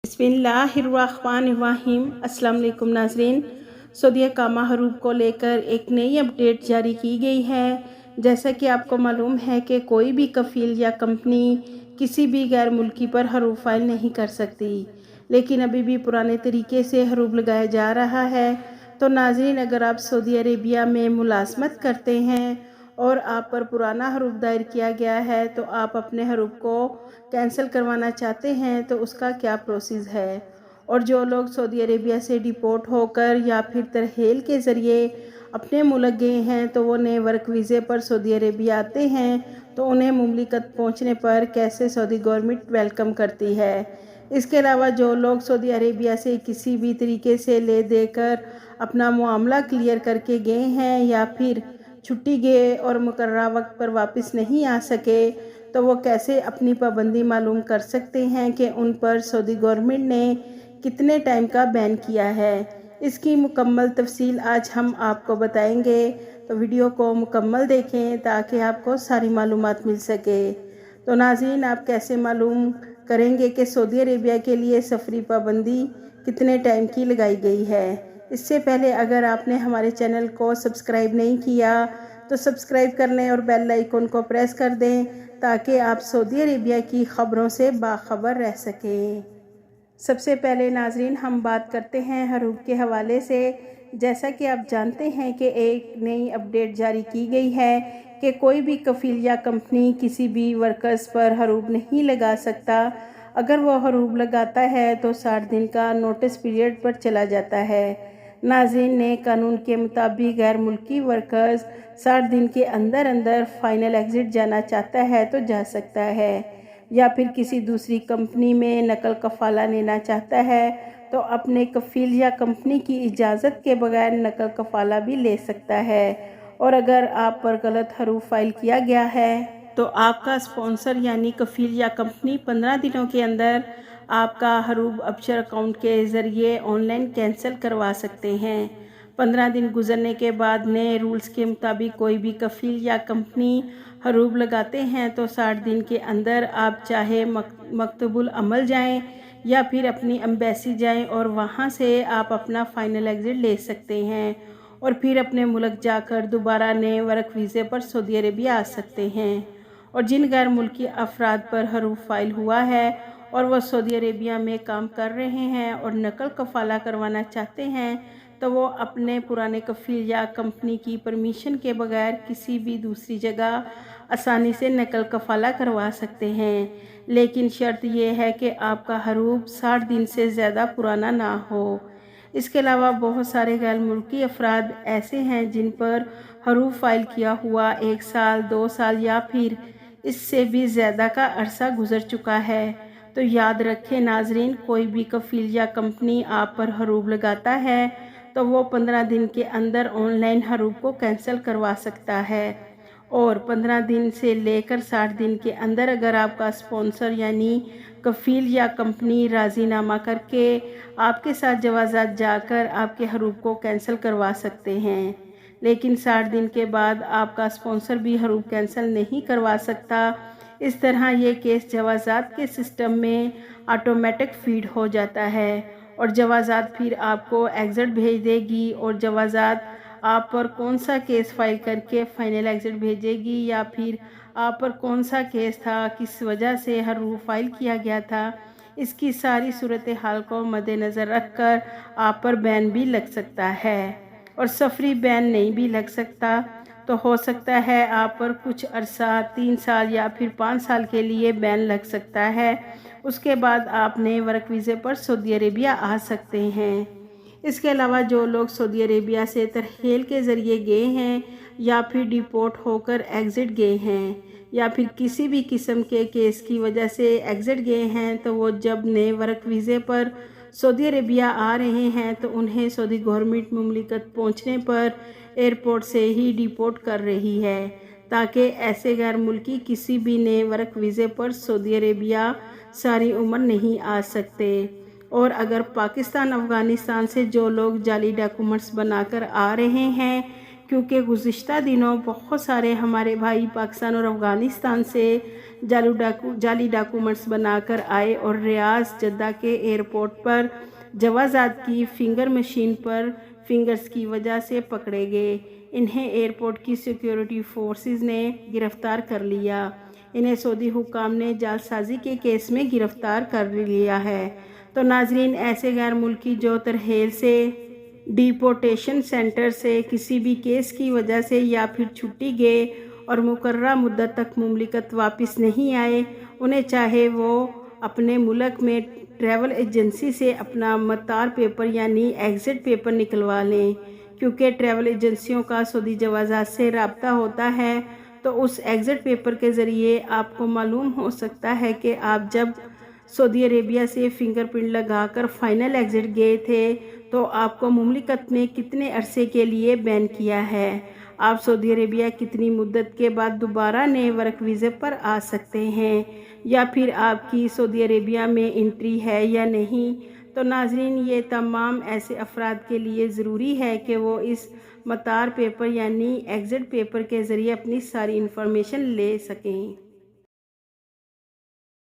بسم اللہ الرحمن الرحیم۔ السلام علیکم ناظرین، سعودی اقامہ حروب کو لے کر ایک نئی اپڈیٹ جاری کی گئی ہے۔ جیسا کہ آپ کو معلوم ہے کہ کوئی بھی کفیل یا کمپنی کسی بھی غیر ملکی پر حروب فائل نہیں کر سکتی، لیکن ابھی بھی پرانے طریقے سے حروب لگایا جا رہا ہے۔ تو ناظرین، اگر آپ سعودی عربیہ میں ملازمت کرتے ہیں اور آپ پر پرانا حروب دائر کیا گیا ہے تو آپ اپنے حروب کو کینسل کروانا چاہتے ہیں تو اس کا کیا پروسیس ہے، اور جو لوگ سعودی عربیہ سے ڈیپورٹ ہو کر یا پھر ترحیل کے ذریعے اپنے ملک گئے ہیں تو وہ نئے ورک ویزے پر سعودی عربیہ آتے ہیں تو انہیں مملکت پہنچنے پر کیسے سعودی گورنمنٹ ویلکم کرتی ہے۔ اس کے علاوہ جو لوگ سعودی عربیہ سے کسی بھی طریقے سے لے دے کر اپنا معاملہ کلیئر کر کے گئے ہیں یا پھر چھٹی گئے اور مقررہ وقت پر واپس نہیں آ سکے تو وہ کیسے اپنی پابندی معلوم کر سکتے ہیں کہ ان پر سعودی گورنمنٹ نے کتنے ٹائم کا بین کیا ہے۔ اس کی مکمل تفصیل آج ہم آپ کو بتائیں گے، تو ویڈیو کو مکمل دیکھیں تاکہ آپ کو ساری معلومات مل سکے۔ تو ناظرین، آپ کیسے معلوم کریں گے کہ سعودی عربیہ کے لیے سفری پابندی کتنے ٹائم کی لگائی گئی ہے؟ اس سے پہلے اگر آپ نے ہمارے چینل کو سبسکرائب نہیں کیا تو سبسکرائب کر لیں اور بیل آئیکن کو پریس کر دیں تاکہ آپ سعودی عربیہ کی خبروں سے باخبر رہ سکیں۔ سب سے پہلے ناظرین، ہم بات کرتے ہیں حروب کے حوالے سے۔ جیسا کہ آپ جانتے ہیں کہ ایک نئی اپڈیٹ جاری کی گئی ہے کہ کوئی بھی کفیل یا کمپنی کسی بھی ورکرز پر حروب نہیں لگا سکتا۔ اگر وہ حروب لگاتا ہے تو 60 دن کا نوٹس پیریڈ پر چلا جاتا ہے۔ ناظرین، نئے قانون کے مطابق غیر ملکی ورکرز 60 دن کے اندر فائنل ایگزٹ جانا چاہتا ہے تو جا سکتا ہے، یا پھر کسی دوسری کمپنی میں نقل کفالہ لینا چاہتا ہے تو اپنے کفیل یا کمپنی کی اجازت کے بغیر نقل کفالہ بھی لے سکتا ہے۔ اور اگر آپ پر غلط حروب فائل کیا گیا ہے تو آپ کا اسپانسر یعنی کفیل یا کمپنی 15 دنوں کے اندر آپ کا حروب ابشر اکاؤنٹ کے ذریعے آن لائن کینسل کروا سکتے ہیں۔ 15 دن گزرنے کے بعد نئے رولز کے مطابق کوئی بھی کفیل یا کمپنی حروب لگاتے ہیں تو 60 دن کے اندر آپ چاہے مکتب العمل جائیں یا پھر اپنی ایمبیسی جائیں اور وہاں سے آپ اپنا فائنل ایگزٹ لے سکتے ہیں، اور پھر اپنے ملک جا کر دوبارہ نئے ورک ویزے پر سعودی عربیہ آ سکتے ہیں۔ اور جن غیر ملکی افراد پر حروب فائل ہوا ہے اور وہ سعودی عربیہ میں کام کر رہے ہیں اور نقل کفالہ کروانا چاہتے ہیں تو وہ اپنے پرانے کفیل یا کمپنی کی پرمیشن کے بغیر کسی بھی دوسری جگہ آسانی سے نقل کفالہ کروا سکتے ہیں، لیکن شرط یہ ہے کہ آپ کا حروب 60 دن سے زیادہ پرانا نہ ہو۔ اس کے علاوہ بہت سارے غیر ملکی افراد ایسے ہیں جن پر حروب فائل کیا ہوا 1 سال، 2 سال یا پھر اس سے بھی زیادہ کا عرصہ گزر چکا ہے۔ تو یاد رکھیں ناظرین، کوئی بھی کفیل یا کمپنی آپ پر حروب لگاتا ہے تو وہ 15 دن کے اندر آن لائن حروب کو کینسل کروا سکتا ہے، اور 15 دن سے لے کر 60 دن کے اندر اگر آپ کا اسپانسر یعنی کفیل یا کمپنی راضی نامہ کر کے آپ کے ساتھ جوازات جا کر آپ کے حروب کو کینسل کروا سکتے ہیں، لیکن 60 دن کے بعد آپ کا اسپانسر بھی حروب کینسل نہیں کروا سکتا۔ اس طرح یہ کیس جوازات کے سسٹم میں آٹومیٹک فیڈ ہو جاتا ہے اور جوازات پھر آپ کو ایگزٹ بھیج دے گی، اور جوازات آپ پر کون سا کیس فائل کر کے فائنل ایگزٹ بھیجے گی یا پھر آپ پر کون سا کیس تھا، کس وجہ سے حروب فائل کیا گیا تھا، اس کی ساری صورتحال کو مد نظر رکھ کر آپ پر بین بھی لگ سکتا ہے، اور سفری بین نہیں بھی لگ سکتا۔ تو ہو سکتا ہے آپ پر کچھ عرصہ 3 سال یا پھر 5 سال کے لیے بین لگ سکتا ہے۔ اس کے بعد آپ نئے ورک ویزے پر سعودی عربیہ آ سکتے ہیں۔ اس کے علاوہ جو لوگ سعودی عربیہ سے ترحیل کے ذریعے گئے ہیں یا پھر ڈیپورٹ ہو کر ایگزٹ گئے ہیں یا پھر کسی بھی قسم کے کیس کی وجہ سے ایگزٹ گئے ہیں تو وہ جب نئے ورک ویزے پر سعودی عربیہ آ رہے ہیں تو انہیں سعودی گورنمنٹ مملکت پہنچنے پر ایئرپورٹ سے ہی ڈیپورٹ کر رہی ہے، تاکہ ایسے غیر ملکی کسی بھی نئے ورک ویزے پر سعودی عربیہ ساری عمر نہیں آ سکتے۔ اور اگر پاکستان افغانستان سے جو لوگ جعلی ڈاکومنٹس بنا کر آ رہے ہیں کیونکہ گزشتہ دنوں بہت سارے ہمارے بھائی پاکستان اور افغانستان سے جعلی ڈاکومنٹس بنا کر آئے اور ریاض جدہ کے ایئرپورٹ پر جوازات کی فنگر مشین پر فنگرز کی وجہ سے پکڑے گئے۔ انہیں ایئرپورٹ کی سیکیورٹی فورسز نے گرفتار کر لیا۔ انہیں سعودی حکام نے جعلسازی کے کیس میں گرفتار کر لیا ہے۔ تو ناظرین، ایسے غیر ملکی جو ترحیل سے، ڈیپورٹیشن سینٹر سے کسی بھی کیس کی وجہ سے یا پھر چھٹی گئے اور مقررہ مدت تک مملکت واپس نہیں آئے، انہیں چاہے وہ اپنے ملک میں ٹریول ایجنسی سے اپنا مطار پیپر یعنی ایگزٹ پیپر نکلوا لیں، کیونکہ ٹریول ایجنسیوں کا سعودی جوازات سے رابطہ ہوتا ہے۔ تو اس ایگزٹ پیپر کے ذریعے آپ کو معلوم ہو سکتا ہے کہ آپ جب سعودی عربیہ سے فنگر پرنٹ لگا کر فائنل ایگزٹ گئے تھے تو آپ کو مملکت میں کتنے عرصے کے لیے بین کیا ہے، آپ سعودی عربیہ کتنی مدت کے بعد دوبارہ نئے ورک ویزے پر آ سکتے ہیں، یا پھر آپ کی سعودی عربیہ میں انٹری ہے یا نہیں۔ تو ناظرین، یہ تمام ایسے افراد کے لیے ضروری ہے کہ وہ اس مطار پیپر یعنی ایگزٹ پیپر کے ذریعے اپنی ساری انفارمیشن لے سکیں۔